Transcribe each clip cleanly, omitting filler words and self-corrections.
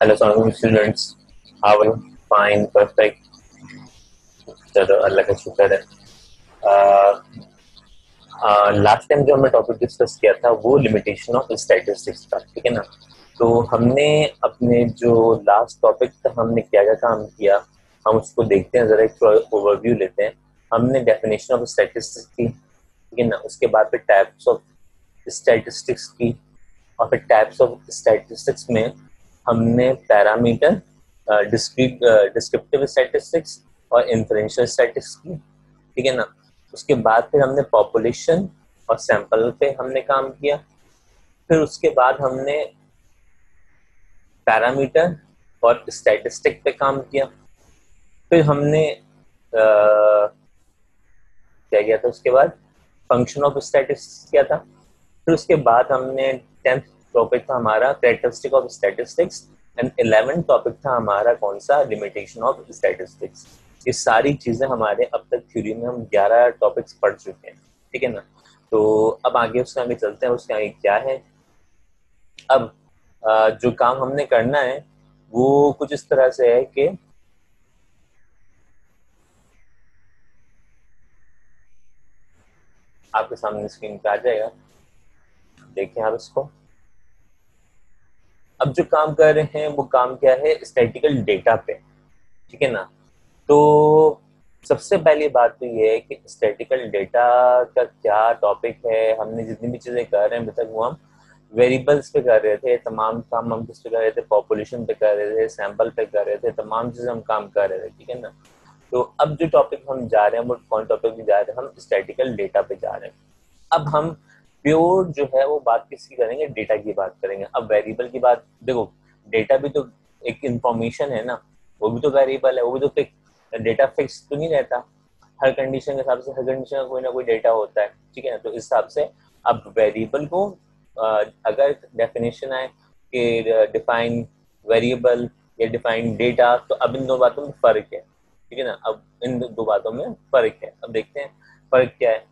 Hello students, how are you? Fine, perfect. चलो, अल्लाह का शुक्र है। लास्ट टाइम जो हमने टॉपिक डिस्कस किया था वो लिमिटेशन ऑफ स्टैटिस्टिक्स था, ठीक है ना। तो हमने अपने जो लास्ट टॉपिक था हमने क्या क्या काम किया, हम उसको देखते हैं, जरा एक ओवरव्यू लेते हैं। हमने डेफिनेशन ऑफ स्टैटिस्टिक्स की, ठीक है ना। उसके बाद फिर टाइप्स ऑफ स्टैटिस्टिक्स की, और फिर टाइप्स ऑफ स्टैटिस्टिक्स में हमने पैरामीटर, डिस्क्रिप्टिव स्टैटिस्टिक्स और इन्फ्रेंशियल स्टैटिस्टिक्स की, ठीक है ना। उसके बाद फिर हमने पॉपुलेशन और सैंपल पे हमने काम किया। फिर उसके बाद हमने पैरामीटर और स्टैटिस्टिक पे काम किया। फिर हमने क्या किया था उसके बाद, फंक्शन ऑफ स्टैटिस्टिक्स किया था। फिर उसके बाद हमने 10th टॉपिक था हमारा characteristic of statistics, and 11th topic था हमारा कौन सा, लिमिटेशन ऑफ स्टैटिस्टिक्स। ये सारी चीजें हमारे अब तक थ्योरी में हम 11 टॉपिक्स पढ़ चुके हैं, ठीक है ना। तो अब आगे उसके आगे चलते हैं, उसके आगे क्या है। अब जो काम हमने करना है वो कुछ इस तरह से है कि आपके सामने स्क्रीन पे आ जाएगा, देखें आप इसको। अब जो काम कर रहे हैं वो काम क्या है, स्टैटिकल डेटा पे, ठीक है ना। तो सबसे पहली बात तो ये है कि स्टैटिकल डेटा का क्या टॉपिक है। हमने जितनी भी चीजें कर रहे हैं अभी तक वो हम वेरिएबल्स पे कर रहे थे, तमाम काम हम किस पे कर रहे थे, पॉपुलेशन पे कर रहे थे, सैंपल पे कर रहे थे, तमाम चीजें हम काम कर रहे थे, ठीक है ना। तो अब जो टॉपिक हम जा रहे हैं वो कौन टॉपिक पे जा रहे हैं, हम स्टैटिकल डेटा पे जा रहे हैं। अब हम प्योर जो है वो बात किसकी करेंगे, डेटा की बात करेंगे। अब वेरिएबल की बात देखो, डेटा भी तो एक इंफॉर्मेशन है ना, वो भी तो वेरिएबल है, वो भी तो फिक्स डेटा, फिक्स तो नहीं रहता। हर कंडीशन के हिसाब से हर कंडीशन का कोई ना कोई डेटा होता है, ठीक है ना। तो इस हिसाब से अब वेरिएबल को अगर डेफिनेशन आए कि डिफाइन वेरिएबल या डिफाइन डेटा, तो अब इन दो बातों में फर्क है, ठीक है ना। अब इन दो बातों में फर्क है, अब देखते हैं फर्क क्या है।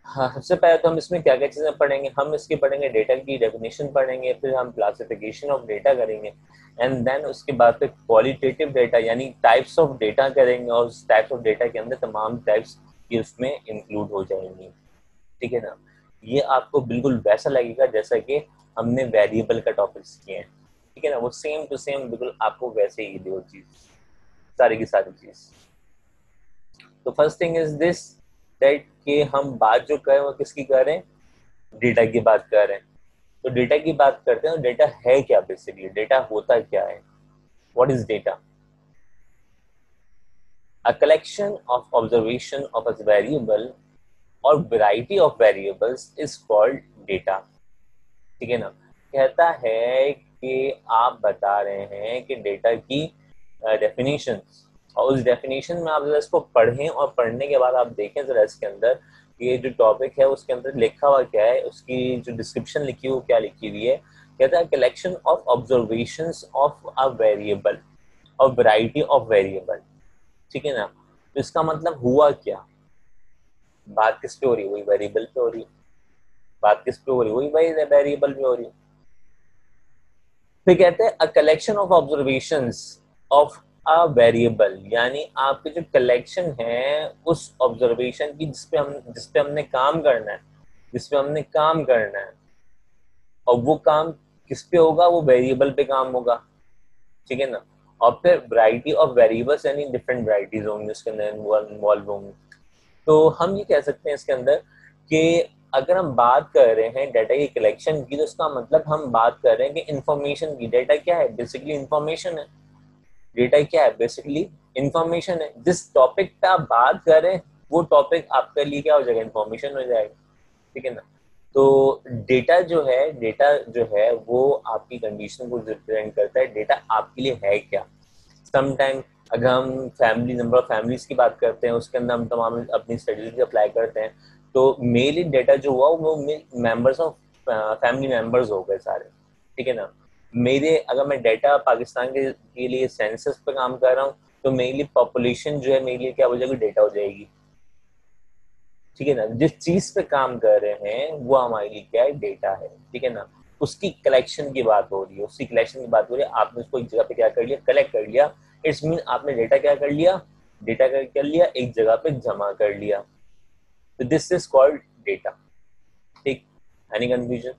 हाँ, सबसे पहले तो हम इसमें क्या क्या चीजें पढ़ेंगे, हम इसकी पढ़ेंगे डेटा की डेफिनेशन पढ़ेंगे, फिर हम क्लासिफिकेशन ऑफ डेटा करेंगे, एंड देन उसके बाद फिर क्वालिटेटिव डेटा यानी टाइप्स ऑफ डेटा करेंगे, और उस टाइप्स ऑफ डेटा के अंदर तमाम टाइप्स की उसमें इंक्लूड हो जाएंगी, ठीक है ना। ये आपको बिल्कुल वैसा लगेगा जैसा कि हमने वेरिएबल का टॉपिक्स किए हैं, ठीक है ना। वो सेम टू सेम बिल्कुल आपको वैसे ही दो चीज, सारी की सारी चीज। तो first thing is this, that कि हम बात जो कर रहे हैं वो किसकी कर रहे हैं, डेटा की बात कर रहे हैं। तो डेटा की बात करते हैं, डेटा है क्या, बेसिकली डेटा होता क्या है। What is data? A collection of observation of a variable और variety of variables is called data, ठीक है ना। कहता है कि आप बता रहे हैं कि डेटा की डेफिनेशन, और उस डेफिनेशन में आप जरा इसको पढ़ें, और पढ़ने के बाद आप देखें जरा इसके अंदर ये जो टॉपिक है उसके अंदर लिखा हुआ क्या है, उसकी जो डिस्क्रिप्शन लिखी हुई क्या लिखी हुई है। कहता है collection of observations of a variable और वैरायटी ऑफ वेरिएबल, ठीक है ना। तो इसका मतलब हुआ क्या, बात किस पे हो रही है, वही वेरिएबल पे हो रही है। बात किस पे हो रही है, वही वेरिएबल पे हो रही है। फिर कहते हैं अ collection of observations of a variable, यानी आपके जो कलेक्शन है उस ऑब्जर्वेशन की जिसपे हमने काम करना है, जिसपे हमने काम करना है, और वो काम किस पे होगा, वो वेरिएबल पे काम होगा, ठीक है ना। और फिर वैरायटी ऑफ वेरिएबल्स यानी डिफरेंट वैरायटीज होंगी उसके अंदर इन्वॉल्व होंगी। तो हम ये कह सकते हैं इसके अंदर कि अगर हम बात कर रहे हैं डाटा की कलेक्शन की, तो उसका मतलब हम बात कर रहे हैं कि इंफॉर्मेशन की। डाटा क्या है, बेसिकली इंफॉर्मेशन है। डेटा क्या है, बेसिकली इंफॉर्मेशन है। जिस टॉपिक पे आप बात कर रहे हैं वो टॉपिक आपके लिए क्या हो जाएगा, इंफॉर्मेशन हो जाएगा, ठीक है ना। तो डेटा जो है वो आपकी कंडीशन को रिप्रेजेंट करता है। डेटा आपके लिए है क्या। समटाइम अगर हम फैमिली नंबर ऑफ फैमिलीज की बात करते हैं, उसके अंदर हम तमाम अपनी स्टडीज अप्लाई करते हैं, तो मेनली डेटा जो हुआ वो मेंबर्स ऑफ फैमिली मेंबर्स हो गए सारे, ठीक है ना। मेरे अगर मैं डेटा पाकिस्तान के लिए सेंसस पे काम कर रहा हूँ, तो मेरे लिए पॉपुलेशन जो है मेरे लिए क्या हो जाएगी, डेटा हो जाएगी। ठीक है ना, जिस चीज पे काम कर रहे हैं वो हमारे लिए क्या है, डेटा है। ठीक है ना, उसकी कलेक्शन की बात हो रही है, उसकी कलेक्शन की बात हो रही है। आपने उसको एक जगह पे क्या कर लिया, कलेक्ट कर लिया। इट्स मीन आपने डेटा क्या कर लिया, डेटा कर लिया, एक जगह पे जमा कर लिया। तो दिस इज कॉल्ड डेटा। ठीक, एनी कंफ्यूजन?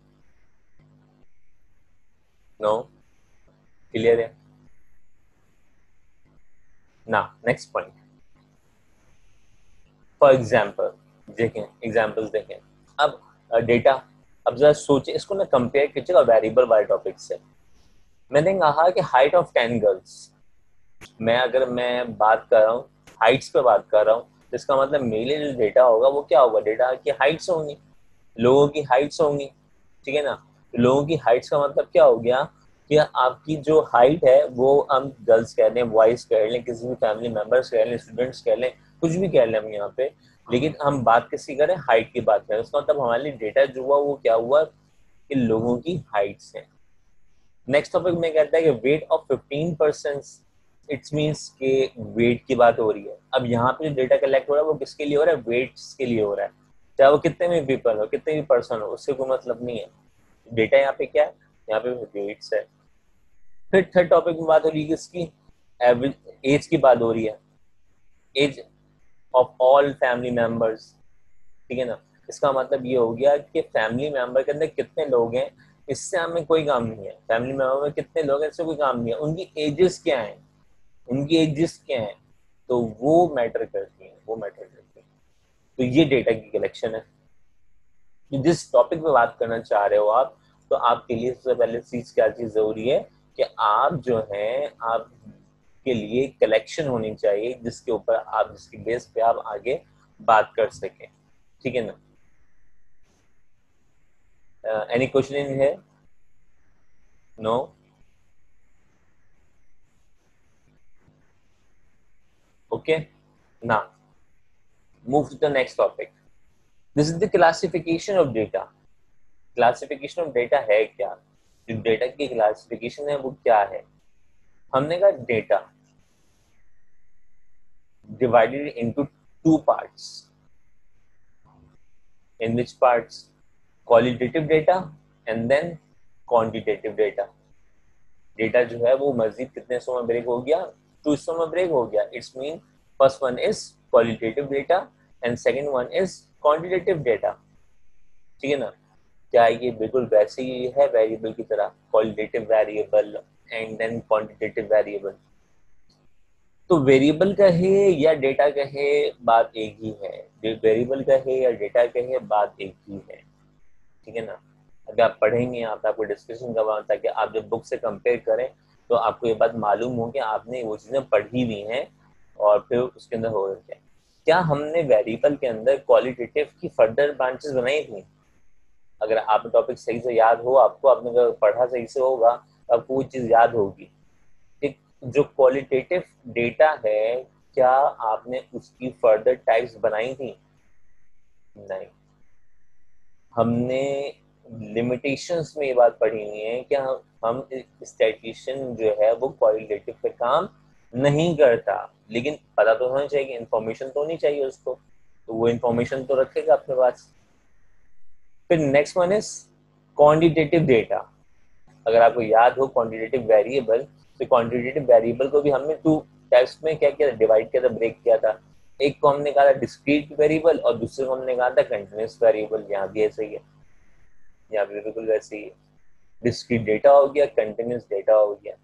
नो, क्लियर है ना? नेक्स्ट पॉइंट, फॉर एग्जाम्पल देखें, एग्जाम्पल्स देखें। अब डेटा, अब जरा सोचे इसको ना, कंपेयर कीजिएगा वेरिएबल वाले टॉपिक से। मैंने कहा कि हाइट ऑफ 10 गर्ल्स, मैं अगर मैं बात कर रहा हूँ हाइट्स पे बात कर रहा हूँ, तो इसका मतलब मेरे जो डेटा होगा वो क्या होगा, डेटा की हाइट्स होंगी, लोगों की हाइट्स होंगी। ठीक है ना, लोगों की हाइट्स का मतलब क्या हो गया कि आपकी जो हाइट है वो हम गर्ल्स कह लें, बॉयज कह लें, किसी भी फैमिली मेंबर्स कह लें, स्टूडेंट्स कह लें, कुछ भी कह लें हम यहाँ पे, लेकिन हम बात किसी करें, हाइट की बात करें, उसका मतलब हमारे लिए डेटा जो हुआ वो क्या हुआ कि लोगों की हाइट्स हैं। नेक्स्ट टॉपिक में कहता है कि वेट ऑफ 15%, इट्स मीन्स के वेट की बात हो रही है। अब यहाँ पे जो डेटा कलेक्ट हो रहा है वो किसके लिए हो रहा है, वेट्स के लिए हो रहा है। चाहे वो कितने भी पीपल हो, कितने भी पर्सन हो, उससे कोई मतलब नहीं है। डेटा यहाँ पे क्या है, यहाँ पे वेट्स है। फिर थर्ड टॉपिक में बात हो रही है किसकी, एवरेज एज की बात हो रही है, age of all family members. ठीक है ना, इसका मतलब ये हो गया कि फैमिली मेंबर के अंदर कितने लोग हैं, इससे हमें कोई काम नहीं है। फैमिली मेंबर में कितने लोग हैं इससे कोई काम नहीं है, उनकी एजेस क्या हैं, उनकी एजेस क्या हैं, तो वो मैटर करती हैं, वो मैटर करती हैं। तो ये डेटा की कलेक्शन है। तो जिस टॉपिक पे बात करना चाह रहे हो आप, तो आपके लिए सबसे पहले चीज क्या चीज जरूरी है कि आप जो है, आप के लिए कलेक्शन होनी चाहिए जिसके ऊपर आप, जिसकी बेस पे आप आगे बात कर सकें। ठीक है ना? एनी क्वेश्चन इन है? नो? ओके, ना move to the next topic. This is the classification of data. Classification of data है क्या, जो डेटा की क्लासिफिकेशन है वो क्या है? हमने कहा data divided into two parts. In which parts? Qualitative data and then quantitative data. Data जो है वो मजीद कितने हिस्सों में ब्रेक हो गया, टू हिस्सों में ब्रेक हो गया। It's mean first one is qualitative data and second one is quantitative data. ठीक है ना? क्या ये बिल्कुल वैसे ही है वेरिएबल की तरह, qualitative variable and then quantitative variable? तो वेरिएबल कहे या डेटा कहे, बात एक ही है। वेरिएबल कहे या डेटा कहे, बात एक ही है। ठीक है ना? अगर आप पढ़ेंगे, आप आपको डिस्कशन करवाना, ताकि आप जब बुक से कंपेयर करें तो आपको ये बात मालूम हो कि आपने वो चीज़ें पढ़ी हुई हैं और फिर उसके अंदर हो रहे हैं। क्या हमने वेरिएबल के अंदर क्वालिटेटिव की फर्दर ब्रांचेस बनाई थी? अगर आप टॉपिक सही से याद हो, आपको, आपने अगर पढ़ा सही से होगा तो आपको वो चीज़ याद होगी। एक जो क्वालिटेटिव डेटा है, क्या आपने उसकी फर्दर टाइप्स बनाई थी? नहीं। हमने लिमिटेशंस में ये बात पढ़ी हुई है कि हम स्टैटिस्टिशियन जो है वो क्वालिटेटिव पे काम नहीं करता, लेकिन पता तो होना चाहिए, इंफॉर्मेशन तो होनी चाहिए उसको, तो वो इंफॉर्मेशन तो रखेगा अपने पास। फिर next one is quantitative data. अगर आपको याद हो क्वांटिटेटिव वेरिएबल, तो क्वांटिटेटिव वेरिएबल को भी हमने टू टाइप्स में क्या किया, डिवाइड किया था, ब्रेक किया था। एक को हमने कहा था डिस्क्रीट वेरिएबल और दूसरे को हमने कहा था कंटिन्यूअस वेरिएबल। यहाँ भी ऐसे ही है, यहाँ भी बिल्कुल वैसे ही है। डिस्क्रीट डेटा हो गया, कंटिन्यूअस डेटा हो गया।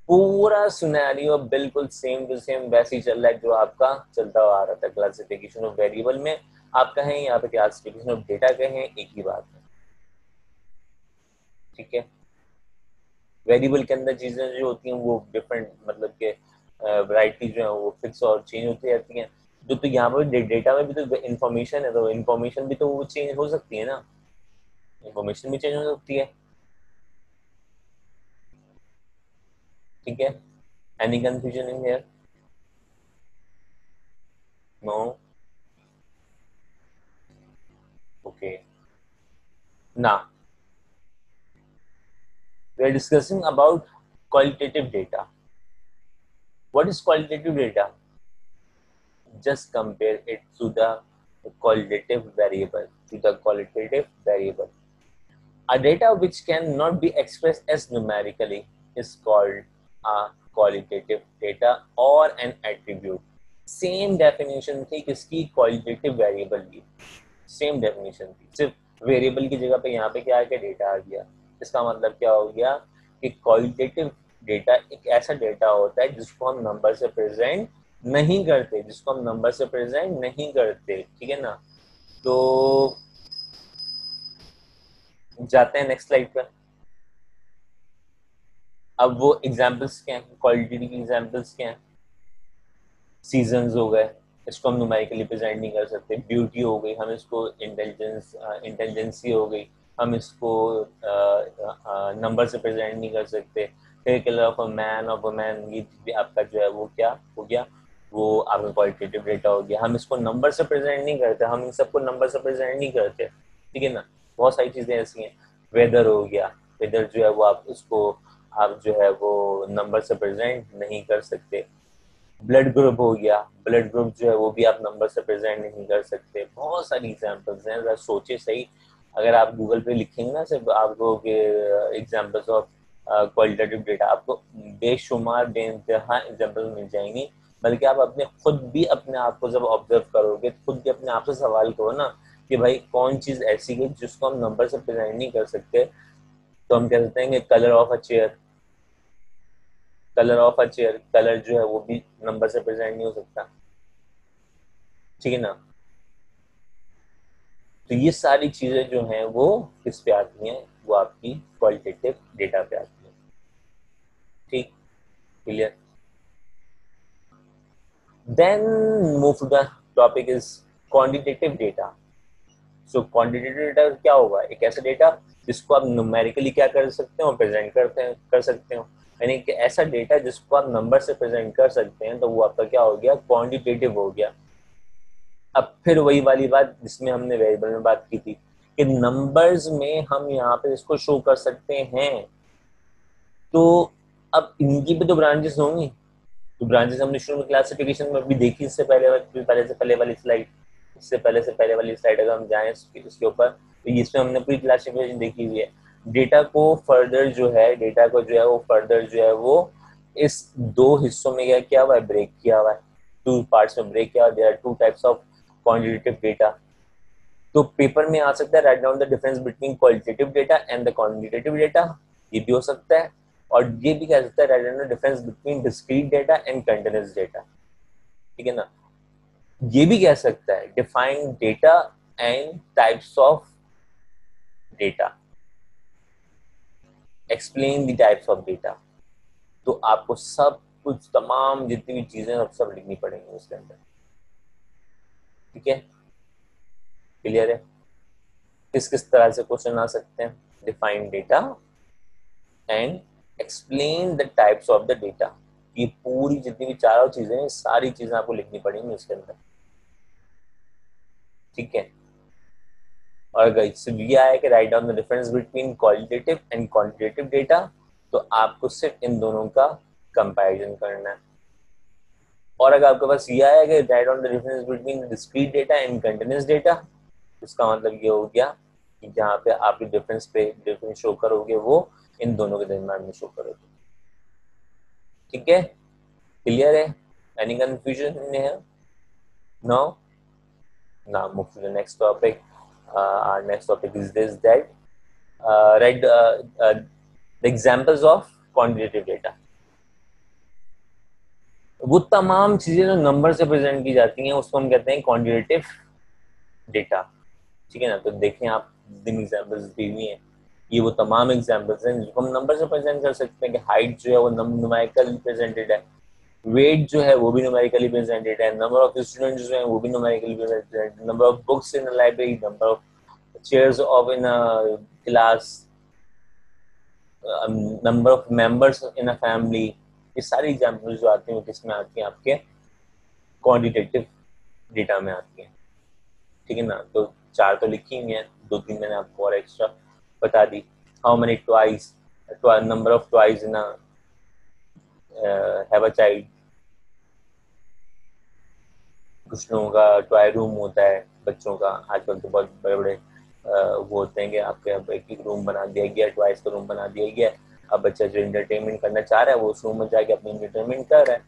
पूरा सिनेरियो बिल्कुल सेम टू सेम वैसे ही चल रहा है जो आपका चलता हुआ आ रहा था क्लासिफिकेशन ऑफ वेरिएबल में। आप कहें यहाँ पे क्लासिफिकेशन ऑफ डेटा कहें, एक ही बात है। ठीक है? वेरिएबल के अंदर चीजें जो होती हैं वो डिफरेंट, मतलब के वैरायटी जो है वो फिक्स और चेंज होती रहती हैं। तो यहाँ पर डेटा में भी तो इन्फॉर्मेशन है, तो इन्फॉर्मेशन भी तो वो चेंज हो सकती है ना, इन्फॉर्मेशन भी चेंज हो सकती है। ठीक है? Any confusion in here? No? Okay, ना we are discussing about qualitative data. What is qualitative data? Just compare it to the qualitative variable. A data which cannot be expressed as numerically is called a qualitative data or an attribute. Same definition थी किसकी, qualitative variable की, same definition थी, सिर्फ variable की जगह पे यहाँ पे क्या आ गया, डेटा आ गया। इसका मतलब क्या हो गया कि क्वालिटेटिव डेटा एक ऐसा डेटा होता है जिसको हम नंबर से प्रेजेंट नहीं करते, ठीक है ना। तो जाते हैं नेक्स्ट स्लाइड पर। अब वो एग्जाम्पल्स क्या हैं, क्वालिटी की एग्जाम्पल्स क्या हैं? सीजन्स हो गए, इसको हम नुमेरिकली प्रेजेंट नहीं कर सकते। ब्यूटी हो गई, हम इसको इंटेलिजेंसी हो गई, हम इसको नंबर से प्रेजेंट नहीं कर सकते। Hair colour of a man of a man, ये भी आपका जो है वो क्या हो गया, वो आपका क्वालिटेटिव डेटा हो गया। हम इसको नंबर से प्रेजेंट नहीं करते, हम इन सबको नंबर से प्रेजेंट नहीं करते, ठीक है ना। बहुत सारी चीजें ऐसी हैं। वेदर हो गया, वेदर जो है वो आप उसको आप जो है वो नंबर से प्रेजेंट नहीं कर सकते। ब्लड ग्रुप हो गया, ब्लड ग्रुप जो है वो भी आप नंबर से प्रेजेंट नहीं कर सकते। बहुत सारी एग्जांपल्स हैं, जरा सोचिए सही। अगर आप गूगल पे लिखेंगे ना सिर्फ आपको एग्जांपल्स ऑफ क्वालिटेटिव डेटा, आपको बेशुमार बेइंतहा एग्जांपल मिल जाएंगी। बल्कि आप अपने खुद भी अपने आप को जब ऑब्जर्व करोगे, खुद भी अपने आप से सवाल करो ना कि भाई कौन चीज ऐसी है जिसको हम नंबर से प्रेजेंट नहीं कर सकते। तो हम कह सकते हैं कि colour of a chair, colour जो है वो भी नंबर से प्रेजेंट नहीं हो सकता, ठीक है ना। तो ये सारी चीजें जो हैं वो किस पे आती हैं, वो आपकी क्वालिटेटिव डेटा पे आती है। ठीक, clear. Then move to the topic is quantitative data. So quantitative data क्या होगा, एक ऐसा डेटा जिसको आप न्यूमेरिकली क्या कर सकते हो, प्रेजेंट कर सकते हो। यानी कि ऐसा डेटा जिसको आप नंबर से प्रेजेंट कर सकते हैं, तो वो आपका क्या हो गया, क्वांटिटेटिव हो गया। अब फिर वही वाली बात जिसमें हमने वेरिएबल में बात की थी कि नंबर्स में हम यहाँ पे इसको शो कर सकते हैं। तो अब इनकी भी तो ब्रांचेस होंगी। तो ब्रांचेस हमने शुरू में क्लासिफिकेशन में भी देखी, इससे पहले वाली स्लाइड, इससे पहले वाली स्लाइड अगर हम जाएं इसके ऊपर, तो इसमें हमने पूरी क्लासिफिकेशन देखी हुई है। डेटा को फर्दर जो है, वो इस दो हिस्सों में क्या हुआ है, ब्रेक किया हुआ है, टू पार्ट्स में ब्रेक किया हुआ है। There are two types of quantitative data. तो पेपर में आ सकता है write down the difference between qualitative data and the quantitative data, ये भी हो सकता है। और ये भी कह सकता है write down the difference between discrete data and continuous data, ठीक है ना। ये भी कह सकता है define data and types of data, explain the types of data. तो आपको सब कुछ, तमाम जितनी भी चीजें सब लिखनी पड़ेंगी उसके अंदर, ठीक है, क्लियर है। किस किस तरह से क्वेश्चन आ सकते हैं, define data and explain the types of the data. ये पूरी जितनी भी चारों चीजें हैं, सारी चीजें आपको लिखनी पड़ेंगी इसके अंदर, ठीक है। और अगर सिर्फ ये आया कि right down the difference between qualitative and quantitative data, तो आपको सिर्फ इन दोनों का कंपैरिजन करना है। और अगर आपके पास ये आया कि right down the difference between discrete data and continuous data, उसका मतलब ये हो गया कि जहाँ पे आप डिफरेंस शो करोगे वो इन दोनों के दरम्यान में शो करोगे, ठीक है, क्लियर है। Any confusion in here? No. Now move to the next topic. Our next topic is this, that write the examples of quantitative data. वो तमाम चीजें जो नंबर से प्रेजेंट की जाती हैं उसको हम कहते हैं क्वांटिटेटिव डेटा, ठीक है ना। तो देखें आप जिन एग्जांपल्स दी हुई हैं, ये वो तमाम एग्जांपल्स हैं जिसको हम नंबर से प्रेजेंट कर सकते हैं कि हाइट जो है वो न्यूमेरिकल प्रेजेंटेड है, वेट जो है वो भी न्यूमेरिकली प्रेजेंटेड है, नंबर ऑफ स्टूडेंट्स जो है वो भी numerically presented, number of books in library, number of chairs of in a class, number of members in a family। ये सारी एग्जाम्पल्स जो आती हैं वो किसमें आती हैं, आपके क्वांटिटेटिव डेटा में आती हैं, ठीक है ना। तो चार तो लिखी हुई हैं, दो तीन मैंने आपको और एक्स्ट्रा बता दी। How many twice, number of twice in have a child, कुछ लोगों का टॉय रूम होता है बच्चों का, आजकल तो बहुत बड़े बड़े वो होते हैं कि आपके अब एक एक रूम बना दिया गया, टॉयज का रूम बना दिया गया। अब बच्चा जो इंटरटेनमेंट करना चाह रहा है वो उस रूम में जाके अपनी इंटरटेनमेंट कर रहा है।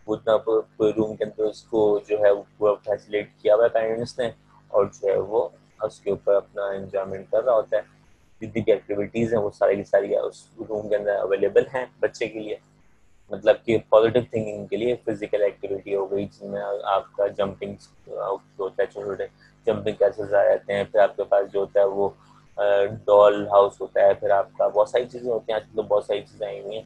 उतना कोई रूम के अंदर उसको जो है वो फैसिलिटेट किया हुआ है पेरेंट्स ने, और जो है वो उसके ऊपर अपना एंजॉयमेंट कर रहा होता है। जितनी भी एक्टिविटीज़ हैं वो सारी की सारी उस रूम के अंदर अवेलेबल हैं बच्चे के लिए। मतलब कि पॉजिटिव थिंकिंग के लिए फिजिकल एक्टिविटी हो गई, जिसमें आपका जंपिंग होता है, छोटे छोटे जंपिंग कैसेस आ जाते हैं। फिर आपके पास जो होता है वो डॉल हाउस होता है। फिर आपका बहुत सारी चीज़ें होती हैं, आजकल तो बहुत सारी चीज़ें आई हुई हैं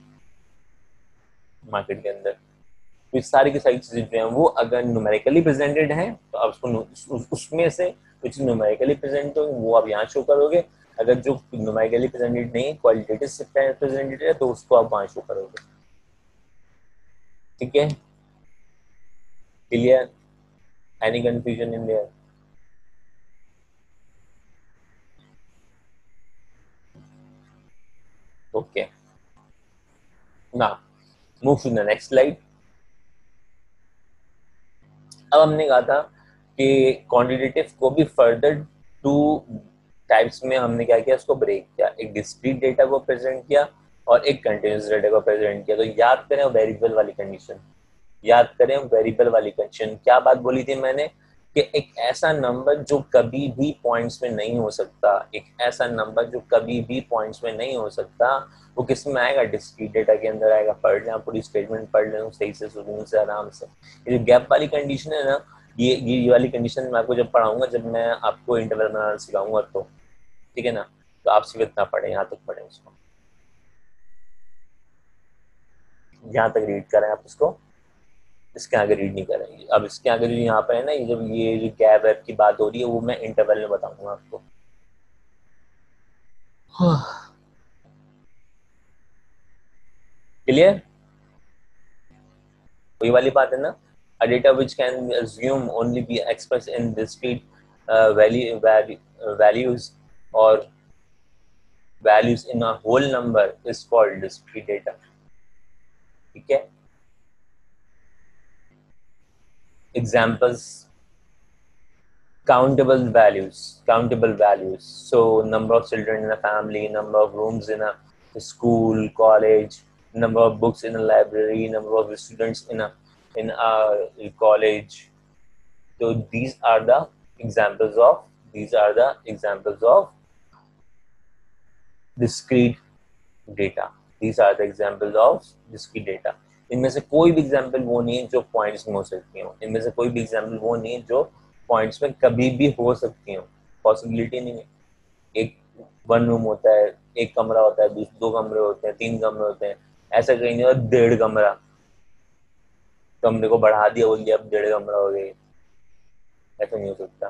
मार्केट के अंदर। तो इस सारी की सारी चीज़ें जो हैं वो अगर न्यूमेरिकली प्रेजेंटेड हैं तो आप उसको उसमें से कुछ न्यूमेरिकली प्रेजेंट हो वो आप यहाँ शो करोगे। अगर जो न्यूमेरिकली प्रेजेंटेड नहीं, क्वालिटेटिव से प्रेजेंटेड है, तो उसको आप वहाँ शो करोगे। ठीक है, clear? Any confusion in there? Okay, ना move to the next slide. अब हमने कहा था कि क्वांटिटेटिव को भी फर्दर टू टाइप्स में हमने क्या किया, उसको ब्रेक किया। एक डिस्क्रीट डेटा को प्रेजेंट किया और एक कंटिन्यूस डेटा को प्रेजेंट किया। तो याद करें वेरिएबल वाली कंडीशन, याद करें वेरिएबल वाली कंडीशन। क्या बात बोली थी मैंने कि एक ऐसा नंबर जो कभी भी पॉइंट्स में नहीं हो सकता, एक ऐसा नंबर जो कभी भी पॉइंट्स में नहीं हो सकता, वो किस में आएगा? डिस्क्रीट डेटा के अंदर आएगा। पढ़ लें, पूरी स्टेटमेंट पढ़ लें सही से, सुकून से, आराम से। ये जो गैप वाली कंडीशन है ना, ये वाली कंडीशन मैं आपको जब पढ़ाऊंगा, जब मैं आपको इंटरवल बनाना सिखाऊंगा तो, ठीक है ना? तो आप सिर्फ इतना पढ़ें, यहाँ तक पढ़ें उसको, यहाँ तक रीड करें आप उसको, इसके आगे रीड नहीं करेंगे। अब इसके आगे जो यहाँ पर है ना, ये जब ये जो गैप वैप की बात हो रही है वो मैं इंटरवल में बताऊंगा आपको। क्लियर? वही वाली बात है ना, a data which can assume only be expressed in discrete values or values in a whole number is called discrete data. ठीक है? Examples: countable values, so number of children in a family, number of rooms in a school, college, number of books in a library, number of students in a college. So these are the examples of discrete data. These are the examples of discrete data. इनमें से कोई भी example वो नहीं है जो points में हो सकती हो। इनमें से कोई भी एग्जाम्पल वो नहीं है जो पॉइंट्स में कभी भी हो सकती हो। पॉसिबिलिटी नहीं है। एक वन रूम होता है, एक कमरा होता है, दो कमरे होते हैं, तीन कमरे होते हैं। ऐसा कहीं नहीं होता 1.5 कमरा, कमरे को बढ़ा दिया, बोल दिया अब 1.5 कमरा हो गया। ऐसा नहीं हो सकता।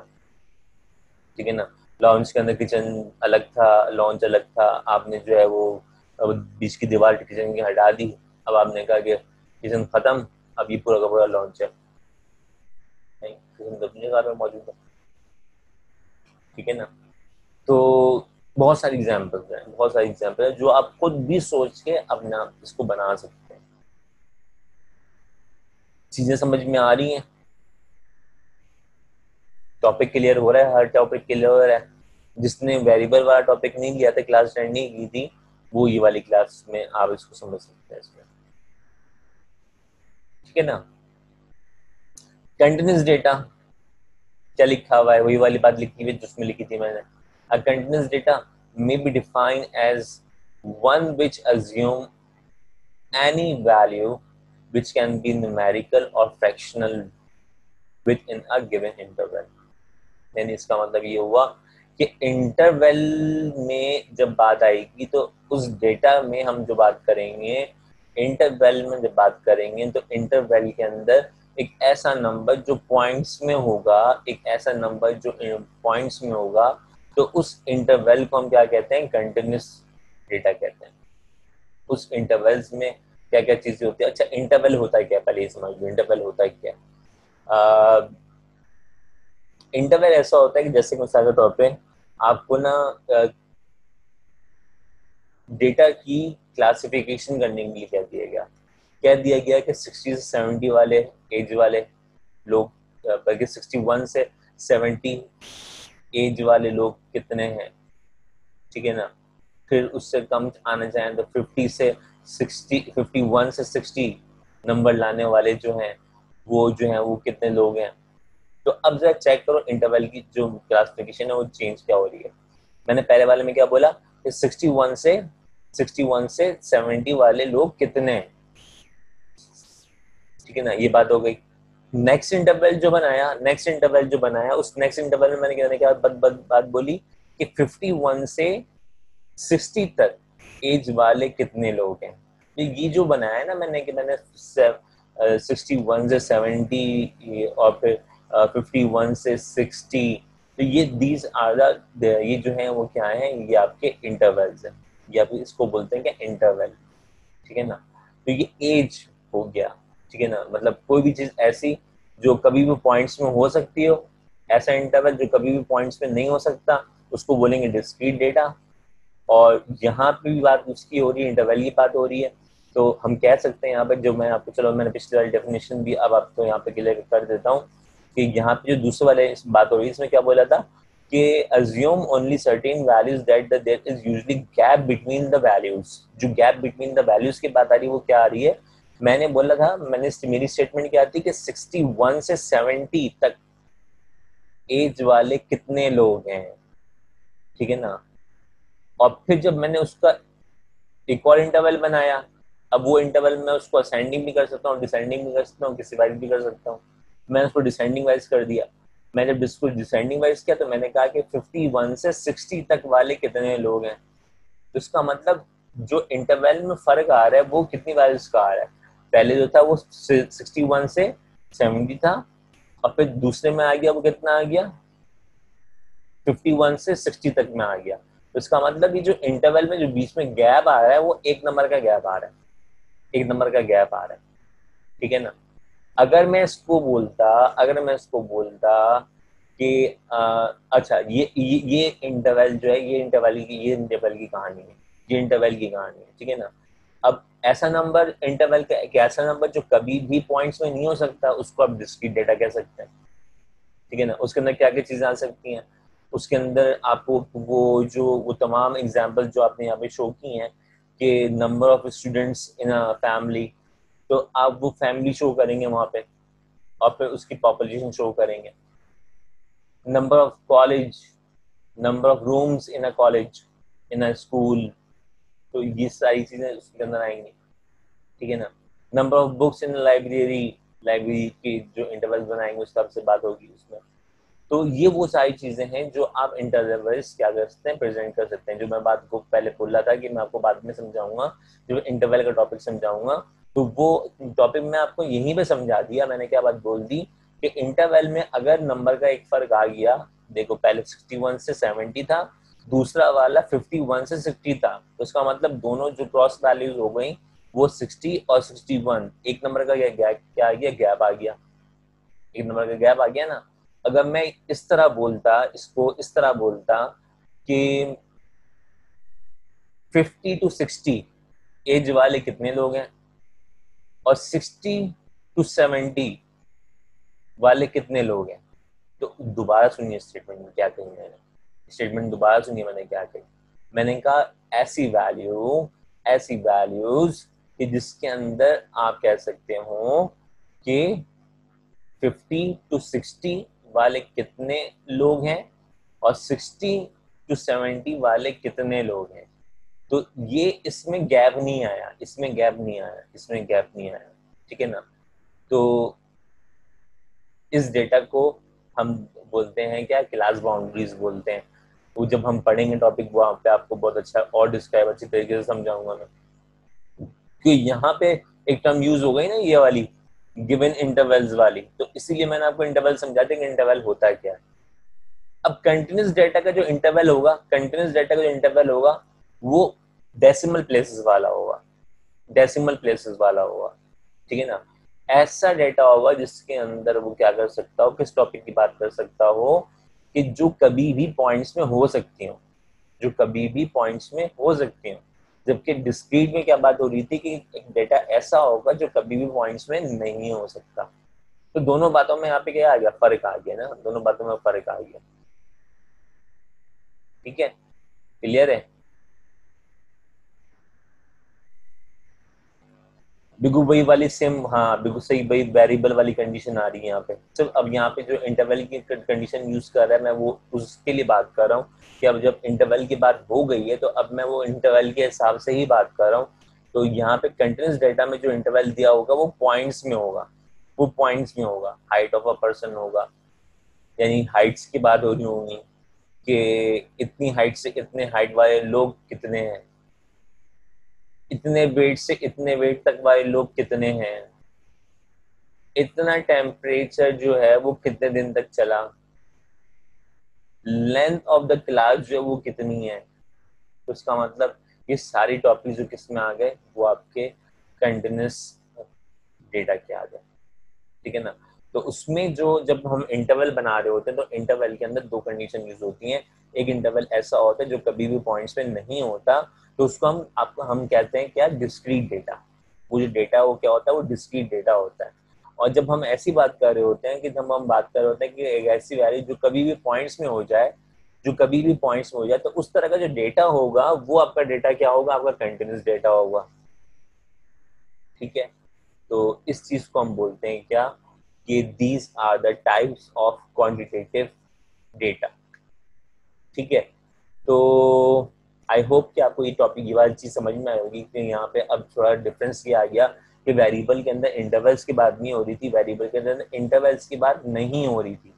ठीक है ना? लॉन्च के अंदर किचन अलग था, लॉन्च अलग था। आपने जो है वो अब बीच की दीवार किचन की हटा दी। अब आपने कहा कि किचन खत्म, अब ये पूरा का पूरा लॉन्च है। नहीं, किचन तो अपनी जगह पे मौजूद है। ठीक है ना? तो बहुत सारी एग्जाम्पल्स हैं, बहुत सारी एग्जाम्पल है जो आप खुद भी सोच के अपना इसको बना सकते हैं। चीजें समझ में आ रही हैं? टॉपिक क्लियर हो रहा है? हर टॉपिक क्लियर हो रहा है? जिसने वेरिएबल वाला टॉपिक नहीं किया था, क्लास अटेंड नहीं की थी, वो ये वाली क्लास में आप इसको समझ सकते हैं इसमें। ठीक है ना? कंटिन्यूस डेटा क्या लिखा हुआ है? वही वाली बात लिखी हुई जिसमें लिखी थी मैंने। A continuous data may be defined as one which assume any value which can be numerical or fractional within a given interval. यानी इसका मतलब ये हुआ कि इंटरवल में जब बात आएगी तो उस डेटा में हम जो बात करेंगे, इंटरवल में जब बात करेंगे तो इंटरवल के अंदर एक ऐसा नंबर जो पॉइंट्स में होगा, एक ऐसा नंबर जो पॉइंट्स में होगा, तो उस इंटरवल को हम क्या कहते हैं? कंटिन्यूस डेटा कहते हैं। उस इंटरवल्स में क्या क्या चीजें होती है? अच्छा, इंटरवल होता है क्या, पहले समझ लो इंटरवल होता है क्या। इंटरवल ऐसा होता है कि जैसे मिसाल के तौर पे आपको ना डेटा की क्लासिफिकेशन करने के लिए क्या दिया गया कि 60 से 70 वाले एज वाले लोग बल्कि 61 से 70 एज वाले लोग कितने हैं, ठीक है ना। फिर उससे कम आना चाहें तो 50 से 60, 51 से 60 नंबर लाने वाले जो हैं वो जो हैं वो कितने लोग हैं। तो अब जरा चेक करो इंटरवल की जो क्लासिफिकेशन है वो चेंज क्या हो रही है। मैंने पहले वाले में क्या बोला कि 61 से 70 वाले लोग कितने हैं, ठीक है ना, ये बात हो गई। नेक्स्ट इंटरवल जो बनाया उस नेक्स्ट इंटरवल में मैंने क्या बात बोली कि 51 से 60 तक एज वाले कितने लोग हैं। ये जो बनाया है ना मैंने कि मैंने 61 से 70 और फिर 51 से 60, तो ये दीज आर द, ये जो है वो क्या है, ये आपके इंटरवल्स हैं, या फिर इसको बोलते हैं क्या, इंटरवल, ठीक है ना। तो ये एज हो गया, ठीक है ना, मतलब कोई भी चीज ऐसी जो कभी भी पॉइंट्स में हो सकती हो, ऐसा इंटरवल जो कभी भी पॉइंट्स में नहीं हो सकता उसको बोलेंगे डिस्क्रीट डेटा। और यहाँ पे भी बात उसकी हो रही है, इंटरवल की बात हो रही है, तो हम कह सकते हैं यहाँ पे जो मैं आपको, चलो मैंने पिछले वाली डेफिनेशन भी अब आपको यहाँ पे क्लियर कर देता हूँ कि यहाँ पे जो दूसरे वाले बात हो रही है इसमें क्या बोला था कि assume only certain values that there is usually gap between the values। जो गैप बिटवीन द वैल्यूज की बात आ रही है वो क्या आ रही है, मैंने बोला था, मेरी स्टेटमेंट क्या थी कि 61 से 70 तक एज वाले कितने लोग हैं, ठीक है ना। और फिर जब मैंने उसका एक और इंटरवल बनाया, अब वो इंटरवल में उसको असेंडिंग भी कर सकता हूँ, डिसेंडिंग भी कर सकता हूँ, किसी वाइज भी कर सकता हूँ। मैंने उसको डिसेंडिंग वाइज कर दिया। मैं जब इसको डिसेंडिंग वाइज किया तो मैंने कहा कि 51 से 60 तक वाले कितने लोग हैं। तो इसका मतलब जो इंटरवल में फर्क आ रहा है वो कितनी वैल्यूज का आ रहा है। पहले जो था वो 61 से 70 था और फिर दूसरे में आ गया वो कितना आ गया, 51 से 60 तक में आ गया। तो इसका मतलब ये जो इंटरवल में जो बीच में गैप आ रहा है वो 1 नंबर का गैप आ रहा है, 1 नंबर का गैप आ रहा है, ठीक है ना। अगर मैं इसको बोलता कि अच्छा ये इंटरवल जो है, ये इंटरवल की कहानी है, ठीक है ना। अब ऐसा नंबर इंटरवल का एक ऐसा नंबर जो कभी भी पॉइंट्स में नहीं हो सकता उसको आप डिस्क्रीट डेटा कह सकते हैं, ठीक है ना। उसके अंदर क्या क्या चीजें आ सकती हैं, उसके अंदर आपको वो तमाम एग्जाम्पल जो आपने यहाँ पे शो की हैं कि number of students in a family, तो आप वो फैमिली शो करेंगे वहां पे और फिर उसकी पॉपुलेशन शो करेंगे। Number of college, number of rooms in a college, in a school, तो ये सारी चीजें उसके अंदर आएंगी, ठीक है ना। Number of books in library, library की जो इंटरवल बनाएंगे उस तरफ से बात होगी उसमें। तो ये वो सारी चीजें हैं जो आप इंटरवल्स क्या कर सकते हैं, प्रेजेंट कर सकते हैं। जो मैं बात को पहले बोल रहा था कि मैं आपको बाद में समझाऊंगा, जो इंटरवल का टॉपिक समझाऊंगा, तो वो टॉपिक में आपको यहीं पे समझा दिया। मैंने क्या बात बोल दी कि इंटरवल में अगर नंबर का एक फर्क आ गया, देखो पहले 61 से 70 था, दूसरा वाला 51 से 60 था, तो उसका मतलब दोनों जो क्रॉस वैल्यूज हो गई वो 60 और 61, 1 नंबर का क्या आ गया, गैप आ गया, 1 नंबर का गैप आ गया ना। अगर मैं इस तरह बोलता, इसको इस तरह बोलता कि 50 टू 60 एज वाले कितने लोग हैं और 60 टू 70 वाले कितने लोग हैं, तो दोबारा सुनिए स्टेटमेंट में क्या कही मैंने, स्टेटमेंट दोबारा सुनिए मैंने क्या कही। मैंने कहा ऐसी वैल्यूज कि जिसके अंदर आप कह सकते हो कि 50 टू 60 वाले कितने लोग हैं और 60 टू 70 वाले कितने लोग हैं। तो ये इसमें गैप नहीं आया, ठीक है ना। तो इस डेटा को हम बोलते हैं क्या, क्लास बाउंड्रीज बोलते हैं। वो जब हम पढ़ेंगे टॉपिक वहां पे आपको बहुत अच्छा और डिस्क्राइब अच्छी तरीके से समझाऊंगा मैं। कि यहाँ पे एक टर्म यूज हो गई ना ये वाली गिवन इंटरवल्स वाली, तो इसीलिए मैंने आपको इंटरवल समझा दिया कि इंटरवल होता है क्या है। अब कंटिन्यूस डेटा का जो इंटरवल होगा वो डेसिमल प्लेसेस वाला होगा, ठीक है ना। ऐसा डेटा होगा जिसके अंदर वो क्या कर सकता हो, किस टॉपिक की बात कर सकता हो कि जो कभी भी पॉइंट्स में हो सकती हो, जबकि डिस्क्रीट में क्या बात हो रही थी कि एक डेटा ऐसा होगा जो कभी भी पॉइंट्स में नहीं हो सकता, तो दोनों बातों में यहाँ पे क्या आ गया, फर्क आ गया ना, दोनों बातों में फर्क आ गया। ठीक है, क्लियर है। बिगू वही वाली सेम, हाँ बिगू सही, वही वेरिएबल वाली कंडीशन आ रही है यहाँ पे सिर्फ। अब यहाँ पे जो इंटरवल की कंडीशन यूज कर रहा है, मैं वो उसके लिए बात कर रहा हूँ कि अब जब इंटरवल की बात हो गई है तो अब मैं वो इंटरवल के हिसाब से ही बात कर रहा हूँ। तो यहाँ पे कंटिन्यूस डेटा में जो इंटरवल दिया होगा वो पॉइंट्स में होगा, वो पॉइंट्स में होगा, हाइट ऑफ अ पर्सन होगा, यानी हाइट्स की बात हो रही होगी कि इतनी हाइट से इतने हाइट वाले लोग कितने हैं, इतने वेट से इतने वेट तक वाले लोग कितने हैं, इतना टेम्परेचर जो है वो कितने दिन तक चला, लेंथ ऑफ द क्लास जो है वो कितनी है। तो उसका मतलब ये सारी टॉपिक जो किस में आ गए, वो आपके कंटिन्यूस डेटा के आ गए। ठीक है ना। तो उसमें जो जब हम इंटरवल बना रहे होते हैं तो इंटरवल के अंदर दो कंडीशन यूज होती हैं। एक इंटरवल ऐसा होता है जो कभी भी पॉइंट्स पे नहीं होता, तो उसको हम कहते हैं क्या, डिस्क्रीट डेटा। वो जो डेटा वो क्या होता है, वो डिस्क्रीट डेटा होता है। और जब हम ऐसी बात कर रहे होते हैं कि जब हम बात कर रहे होते हैं कि एक ऐसी वैल्यू जो कभी भी पॉइंट्स में हो जाए, जो कभी भी पॉइंट्स में हो जाए, तो उस तरह का जो डेटा होगा वो आपका डेटा क्या होगा, आपका कंटिन्यूस डेटा होगा। ठीक है। तो इस चीज को हम बोलते हैं क्या, कि these are the types of quantitative data. ठीक है। तो आई होप कि आपको ये टॉपिक ये वाली चीज समझ में आई होगी कि यहाँ पे अब थोड़ा डिफरेंस ये आ गया कि वेरिएबल के अंदर इंटरवल्स की बात नहीं हो रही थी, वेरिएबल के अंदर इंटरवल्स की बात नहीं हो रही थी।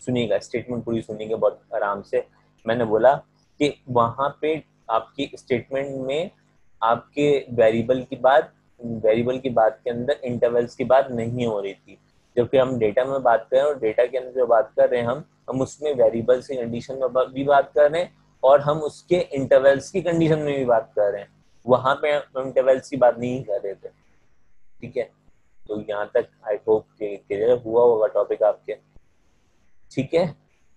सुनिएगा, स्टेटमेंट पूरी सुनिएगा बहुत आराम से। मैंने बोला कि वहां पे आपकी स्टेटमेंट में आपके वेरिएबल की बात के अंदर इंटरवल्स की बात नहीं हो रही थी। जबकि हम डेटा में बात कर रहे हैं, और डेटा के अंदर जो बात कर रहे हैं हम उसमें वेरिएबल्स की कंडीशन में भी बात कर रहे हैं, और हम उसके इंटरवल्स की कंडीशन में भी बात कर रहे हैं। वहां पे हम इंटरवल्स की बात नहीं कर रहे थे। ठीक है। तो यहाँ तक आई होप क्लियर हुआ होगा टॉपिक आपके। ठीक है।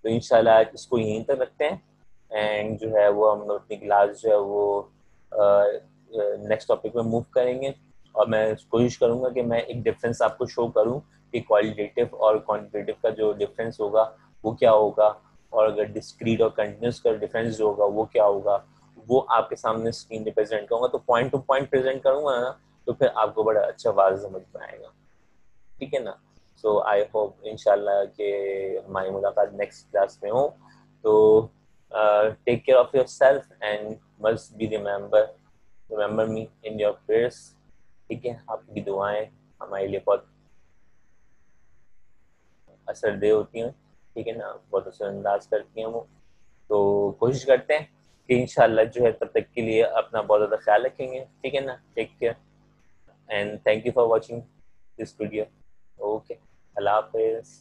तो इंशाल्लाह इसको यहीं तक रखते हैं, एंड जो है वो हम अपनी क्लास जो है वो नेक्स्ट टॉपिक में मूव करेंगे। और मैं कोशिश करूंगा कि मैं एक डिफरेंस आपको शो करूं कि क्वालिटेटिव और क्वांटिटेटिव का जो डिफरेंस होगा वो क्या होगा, और अगर डिस्क्रीट और कंटिन्यूस का डिफरेंस जो होगा वो क्या होगा, वो आपके सामने स्क्रीन पे प्रेजेंट करूंगा। तो पॉइंट टू पॉइंट प्रेजेंट करूंगा ना, तो फिर आपको बड़ा अच्छा वाज समझ में आएगा। ठीक है ना। सो आई होप इंशाल्लाह कि हमारी मुलाकात नेक्स्ट क्लास में हो। तो take care of yourself and must be remember me in your prayers. ठीक है। आपकी दुआएं हमारे लिए बहुत असरदेह होती हैं। ठीक है ना, बहुत असरअंदाज करती हैं वो। तो कोशिश करते हैं कि इंशाल्लाह जो है तब तक के लिए अपना बहुत ज़्यादा ख्याल रखेंगे। ठीक है ना, take care and thank you for watching this video. Okay, अल्लाह हाफिज़।